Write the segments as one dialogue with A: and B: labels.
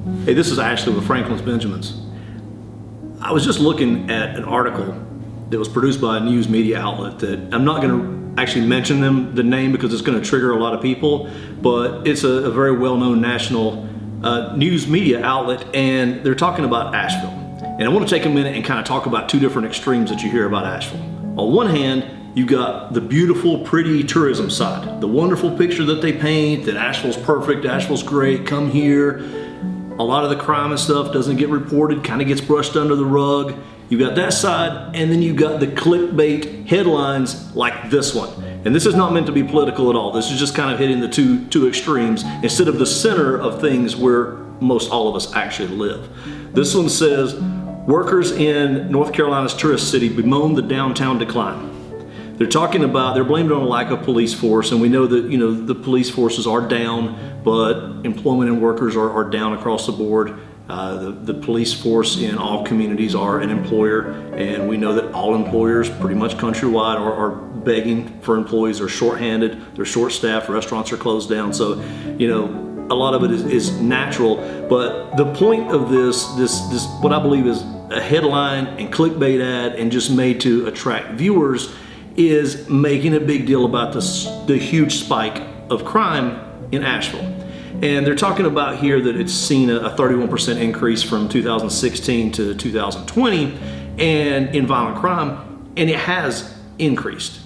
A: Hey, this is Ashley with Franklin's Benjamins. I was just looking at an article that was produced by a news media outlet that I'm not going to actually mention the name because it's going to trigger a lot of people, but it's a very well-known national news media outlet, and they're talking about Asheville. And I want to take a minute and kind of talk about two different extremes that you hear about Asheville. On one hand, you've got the beautiful, pretty tourism side, the wonderful picture that they paint, that Asheville's perfect, Asheville's great, come here. A lot of the crime and stuff doesn't get reported, kind of gets brushed under the rug. You've got that side, and then you've got the clickbait headlines like this one. And this is not meant to be political at all. This is just kind of hitting the two extremes instead of the center of things where most all of us actually live. This one says, workers in North Carolina's tourist city bemoan the downtown decline. They're talking about, they're blamed on a lack of police force, and we know that, the police forces are down, but employment and workers are down across the board. The police force in all communities are an employer, and we know that all employers pretty much countrywide are begging for employees. They're shorthanded, they're short-staffed, restaurants are closed down, so a lot of it is natural. But the point of this what I believe is a headline and clickbait ad and just made to attract viewers is making a big deal about the huge spike of crime in Asheville. And they're talking about here that it's seen a 31% increase from 2016 to 2020 and in violent crime, and it has increased.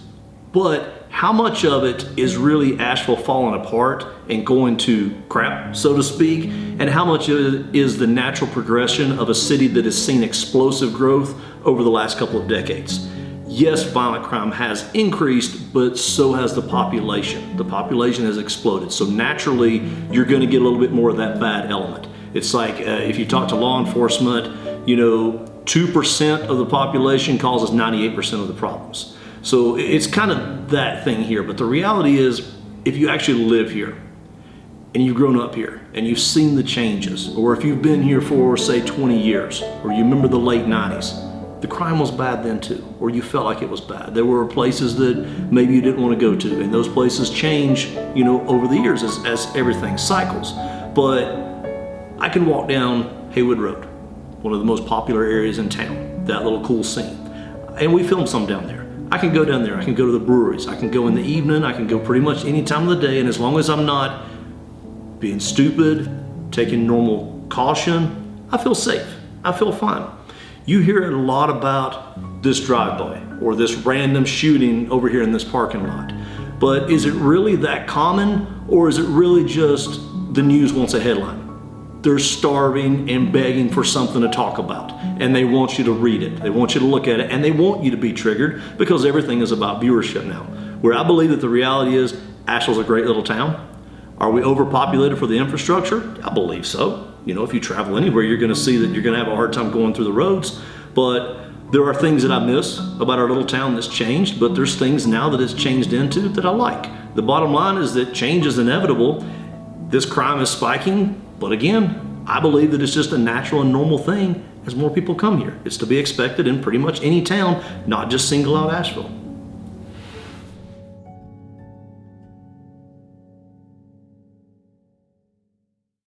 A: But how much of it is really Asheville falling apart and going to crap, so to speak, and how much of it is the natural progression of a city that has seen explosive growth over the last couple of decades? Yes, violent crime has increased, but so has the population. The population has exploded. So naturally, you're going to get a little bit more of that bad element. It's like if you talk to law enforcement, 2% of the population causes 98% of the problems. So it's kind of that thing here. But the reality is, if you actually live here, and you've grown up here, and you've seen the changes, or if you've been here for, say, 20 years, or you remember the late 90s, the crime was bad then too, or you felt like it was bad. There were places that maybe you didn't want to go to, and those places change, over the years as everything cycles. But I can walk down Haywood Road, one of the most popular areas in town, that little cool scene. And we film some down there. I can go down there, I can go to the breweries, I can go in the evening, I can go pretty much any time of the day, and as long as I'm not being stupid, taking normal caution, I feel safe, I feel fine. You hear a lot about this drive-by or this random shooting over here in this parking lot. But is it really that common, or is it really just the news wants a headline? They're starving and begging for something to talk about, and they want you to read it. They want you to look at it, and they want you to be triggered because everything is about viewership now. Where I believe that the reality is Asheville's a great little town. Are we overpopulated for the infrastructure? I believe so. If you travel anywhere, you're going to see that you're going to have a hard time going through the roads. But there are things that I miss about our little town that's changed, but there's things now that it's changed into that I like. The bottom line is that change is inevitable. This crime is spiking, but again, I believe that it's just a natural and normal thing as more people come here. It's to be expected in pretty much any town, not just single out Asheville.